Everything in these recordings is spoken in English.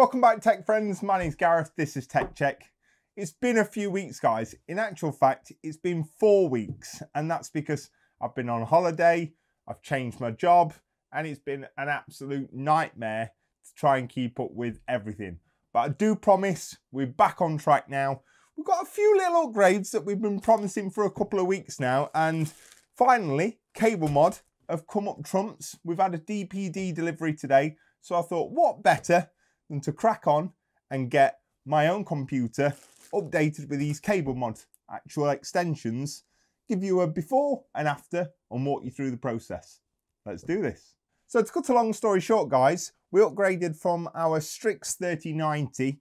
Welcome back, tech friends. My name's Gareth. This is Tech Check. It's been a few weeks, guys. In actual fact, it's been 4 weeks, and that's because I've been on holiday, I've changed my job, and it's been an absolute nightmare to try and keep up with everything. But I do promise we're back on track now. We've got a few little upgrades that we've been promising for a couple of weeks now, and finally, CableMod have come up trumps. We've had a DPD delivery today, so I thought, what better than to crack on and get my own computer updated with these CableMod actual extensions, give you a before and after, and walk you through the process. Let's do this. So to cut a long story short, guys, we upgraded from our Strix 3090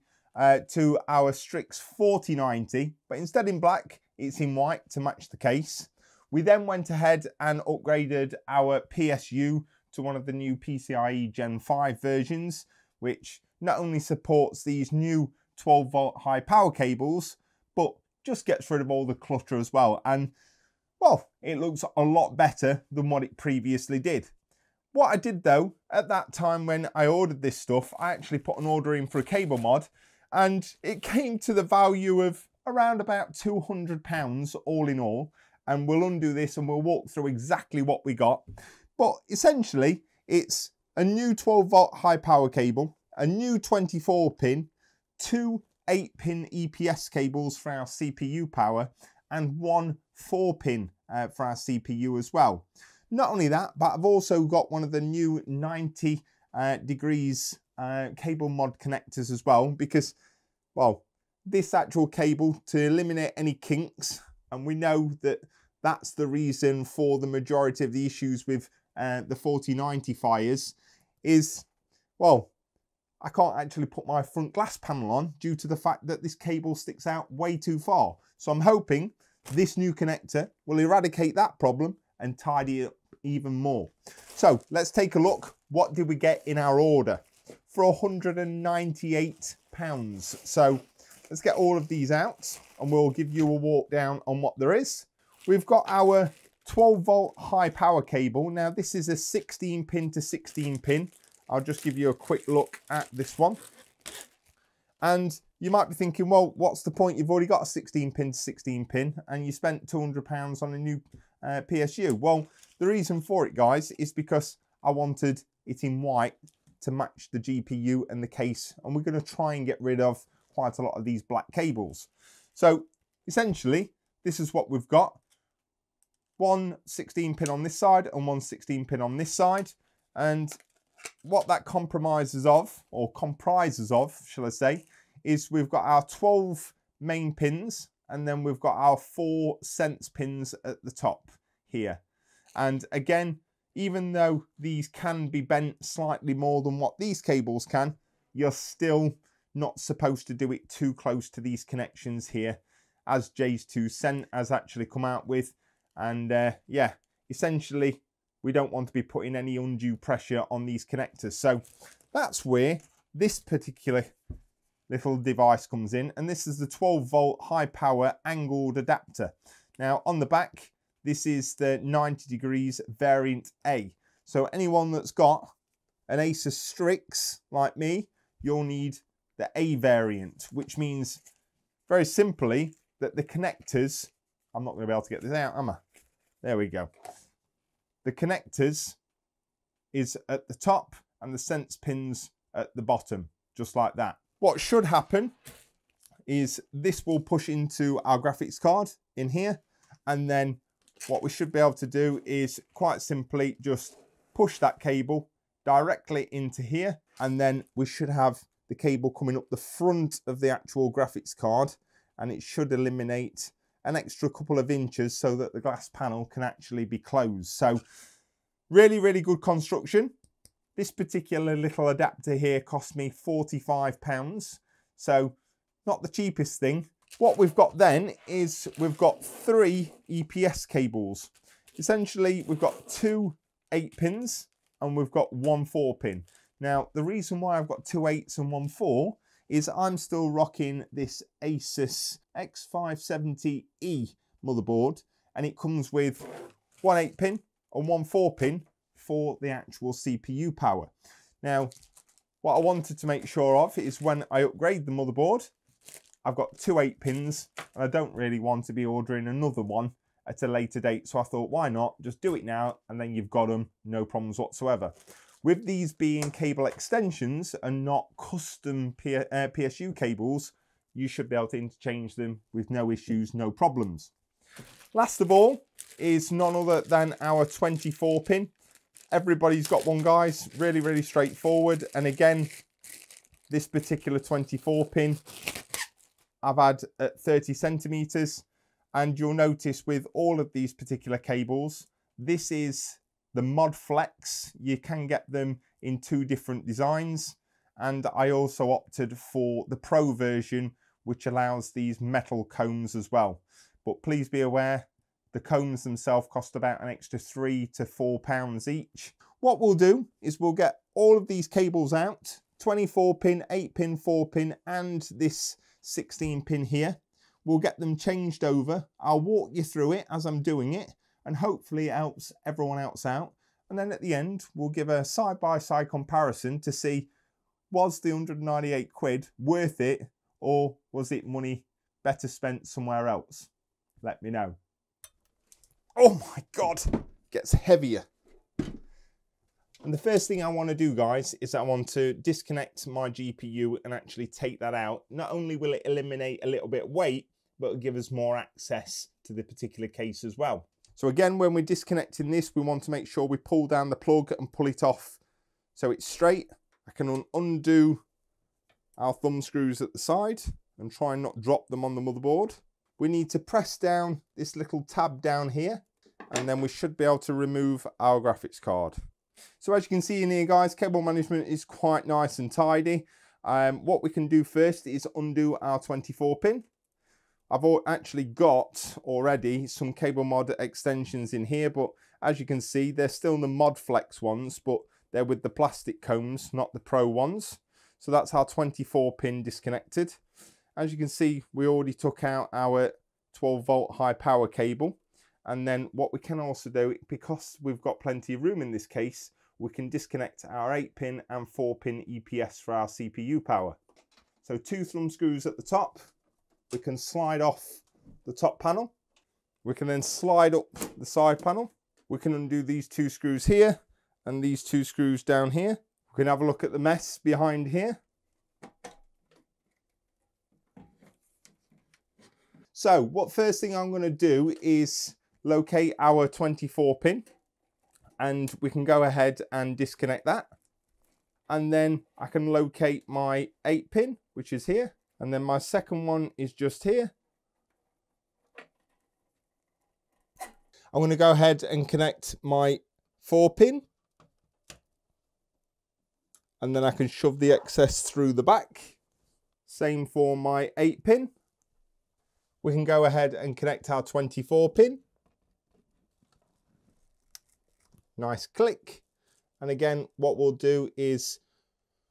to our Strix 4090, but instead in black, it's in white to match the case. We then went ahead and upgraded our PSU to one of the new PCIe Gen 5 versions, which not only supports these new 12-volt high power cables, but just gets rid of all the clutter as well. And, well, it looks a lot better than what it previously did. What I did, though, at that time when I ordered this stuff, I actually put an order in for a CableMod, and it came to the value of around about £200 all in all. And we'll undo this and we'll walk through exactly what we got. But essentially, it's a new 12-volt high power cable, a new 24-pin, two 8-pin EPS cables for our CPU power, and one 4-pin for our CPU as well. Not only that, but I've also got one of the new 90 degrees CableMod connectors as well, because, well, this actual cable, to eliminate any kinks, and we know that that's the reason for the majority of the issues with the 4090 fires, is, well, I can't actually put my front glass panel on due to the fact that this cable sticks out way too far. So I'm hoping this new connector will eradicate that problem and tidy it up even more. So let's take a look. What did we get in our order? For £198. So let's get all of these out and we'll give you a walk down on what there is. We've got our 12-volt high power cable. Now this is a 16-pin to 16-pin. I'll just give you a quick look at this one. And you might be thinking, well, what's the point? You've already got a 16-pin to 16-pin and you spent £200 on a new PSU. Well, the reason for it, guys, is because I wanted it in white to match the GPU and the case. And we're going to try and get rid of quite a lot of these black cables. So essentially, this is what we've got. One 16-pin on this side and one 16-pin on this side. And what that comprises of, shall I say, is we've got our 12 main pins and then we've got our 4 sense pins at the top here. And again, even though these can be bent slightly more than what these cables can, you're still not supposed to do it too close to these connections here, as J2 Cent has actually come out with. And yeah, essentially, we don't want to be putting any undue pressure on these connectors. So that's where this particular little device comes in. And this is the 12-volt high power angled adapter. Now on the back, this is the 90 degrees variant A. So anyone that's got an Asus Strix like me, you'll need the A variant, which means very simply that the connectors, I'm not going to be able to get this out, am I? There we go. The connectors is at the top and the sense pins at the bottom, just like that. What should happen is this will push into our graphics card in here. And then what we should be able to do is quite simply just push that cable directly into here. And then we should have the cable coming up the front of the actual graphics card. And it should eliminate an extra couple of inches so that the glass panel can actually be closed. So really, really good construction. This particular little adapter here cost me £45. So not the cheapest thing. What we've got then is we've got 3 EPS cables. Essentially, we've got 2 8-pins and we've got 1 4-pin. Now, the reason why I've got 2 8s and 1 4 is I'm still rocking this Asus X570E motherboard, and it comes with 1 8-pin and 1 4-pin for the actual CPU power. Now, What I wanted to make sure of is when I upgrade the motherboard, I've got 2 8-pins and I don't really want to be ordering another one at a later date. So I thought, why not just do it now, and then you've got them, no problems whatsoever. With these being cable extensions and not custom PSU cables, you should be able to interchange them with no issues, no problems. Last of all is none other than our 24-pin. Everybody's got one, guys. Really, really straightforward. And again, this particular 24-pin I've had at 30 centimeters. And you'll notice with all of these particular cables, this is the Mod Flex. You can get them in 2 different designs. And I also opted for the Pro version, which allows these metal combs as well. But please be aware, the combs themselves cost about an extra £3 to £4 each. What we'll do is we'll get all of these cables out, 24-pin, 8-pin, 4-pin, and this 16-pin here. We'll get them changed over. I'll walk you through it as I'm doing it, and hopefully it helps everyone else out. And then at the end, we'll give a side-by-side comparison to see, was the 198 quid worth it, or was it money better spent somewhere else? Let me know. Oh my God, gets heavier. And the first thing I want to do, guys, is I want to disconnect my GPU and actually take that out. Not only will it eliminate a little bit of weight, but it'll give us more access to the particular case as well. So again, when we're disconnecting this, we want to make sure we pull down the plug and pull it off so it's straight. I can undo our thumb screws at the side and try and not drop them on the motherboard. We need to press down this little tab down here, and then we should be able to remove our graphics card. So as you can see in here, guys, cable management is quite nice and tidy. What we can do first is undo our 24-pin. I've actually got already some CableMod extensions in here, but as you can see, they're still the Mod Flex ones, but they're with the plastic combs, not the Pro ones. So that's our 24-pin disconnected. As you can see, we already took out our 12-volt high power cable. And then what we can also do, because we've got plenty of room in this case, we can disconnect our 8-pin and 4-pin EPS for our CPU power. So 2 thumb screws at the top. We can slide off the top panel. We can then slide up the side panel. We can undo these 2 screws here and these 2 screws down here. We can have a look at the mess behind here. So what first thing I'm going to do is locate our 24-pin, and we can go ahead and disconnect that. And then I can locate my 8-pin, which is here. And then my second one is just here. I'm going to go ahead and connect my 4-pin. And then I can shove the excess through the back. Same for my 8-pin. We can go ahead and connect our 24-pin. Nice click. And again, what we'll do is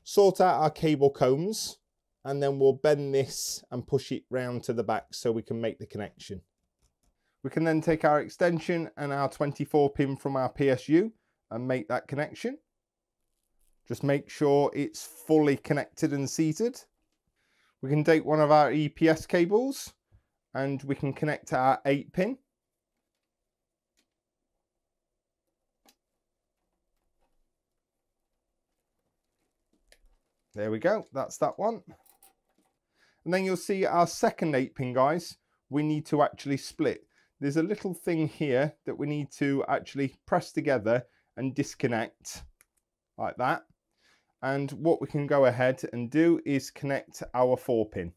sort out our cable combs, and then we'll bend this and push it round to the back so we can make the connection. We can then take our extension and our 24-pin from our PSU and make that connection. Just make sure it's fully connected and seated. We can take one of our EPS cables and we can connect our 8-pin. There we go, that's that one. And then you'll see our second 8-pin, guys, we need to actually split. There's a little thing here that we need to actually press together and disconnect like that. And what we can go ahead and do is connect our 4-pin.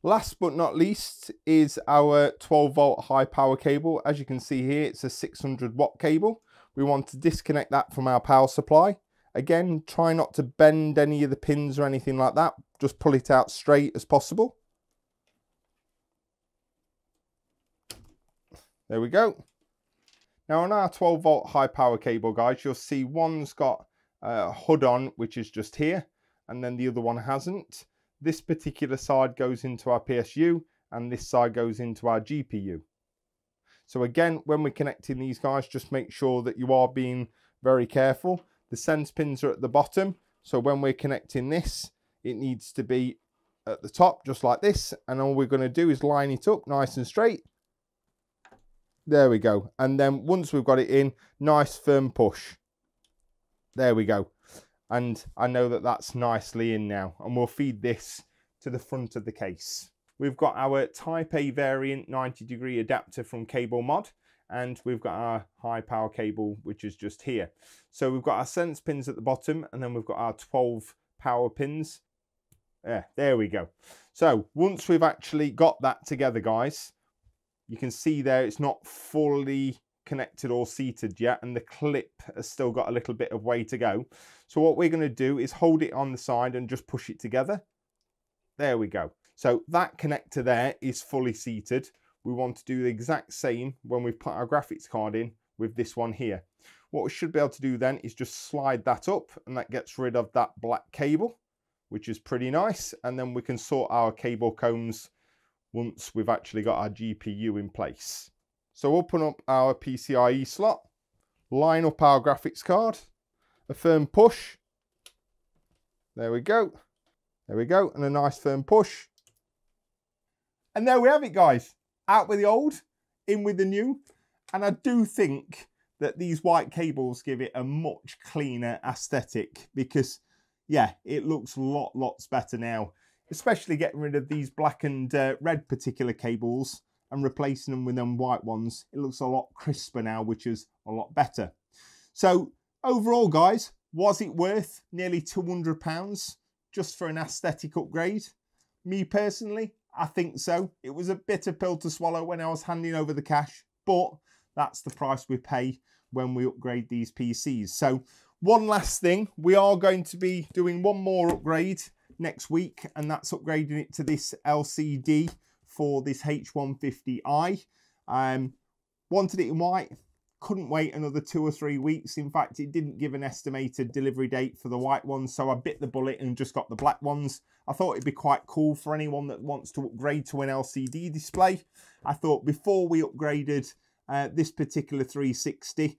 Last but not least is our 12-volt high power cable. As you can see here, it's a 600-watt cable. We want to disconnect that from our power supply. Again, try not to bend any of the pins or anything like that. Just pull it out straight as possible. There we go. Now on our 12-volt high power cable, guys, you'll see one's got a hood on, which is just here, and then the other one hasn't. This particular side goes into our PSU and this side goes into our GPU. So again, when we're connecting these guys, just make sure that you are being very careful. The sense pins are at the bottom, So when we're connecting this, it needs to be at the top, just like this. And all we're going to do is line it up nice and straight. There we go. And then once we've got it in, nice firm push. There we go. And I know that that's nicely in now. And we'll feed this to the front of the case. We've got our Type A variant 90-degree adapter from CableMod. And we've got our high power cable, which is just here. So we've got our sense pins at the bottom, and then we've got our 12 power pins. Yeah, there we go. So once we've actually got that together, guys, you can see there it's not fully connected or seated yet, and the clip has still got a little bit of way to go. So what we're going to do is hold it on the side and just push it together. There we go. So that connector there is fully seated. We want to do the exact same when we put our graphics card in with this one here. What we should be able to do then is just slide that up, and that gets rid of that black cable, which is pretty nice. And then we can sort our cable combs once we've actually got our GPU in place. So open up our PCIe slot, line up our graphics card, a firm push. There we go. There we go. And a nice firm push. And there we have it, guys. Out with the old, in with the new. And I do think that these white cables give it a much cleaner aesthetic, because yeah, it looks lots better now, especially getting rid of these black and red particular cables and replacing them with them white ones. It looks a lot crisper now, which is a lot better. So overall, guys, was it worth nearly £200 just for an aesthetic upgrade? Me personally, I think so. It was a bitter pill to swallow when I was handing over the cash, but that's the price we pay when we upgrade these PCs. So one last thing, we are going to be doing one more upgrade next week, and that's upgrading it to this LCD for this H150i. Wanted it in white, couldn't wait another 2 or 3 weeks. In fact, it didn't give an estimated delivery date for the white ones, so I bit the bullet and just got the black ones. I thought it'd be quite cool for anyone that wants to upgrade to an LCD display. I thought before we upgraded this particular 360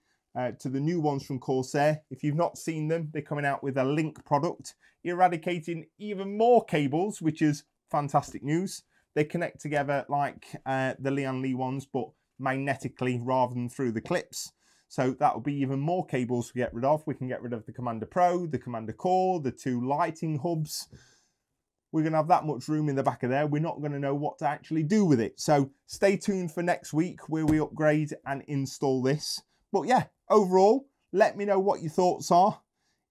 to the new ones from Corsair, if you've not seen them, they're coming out with a Link product, eradicating even more cables, which is fantastic news. They connect together like the Lian Li ones, but magnetically rather than through the clips. So that will be even more cables to get rid of. We can get rid of the Commander Pro, the Commander Core, the 2 lighting hubs. We're going to have that much room in the back of there. We're not going to know what to actually do with it. So stay tuned for next week where we upgrade and install this. But yeah, overall, let me know what your thoughts are.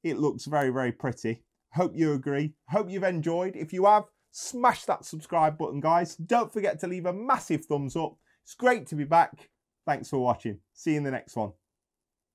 It looks very pretty. Hope you agree. Hope you've enjoyed. If you have, smash that subscribe button, guys. Don't forget to leave a massive thumbs up. It's great to be back. Thanks for watching. See you in the next one.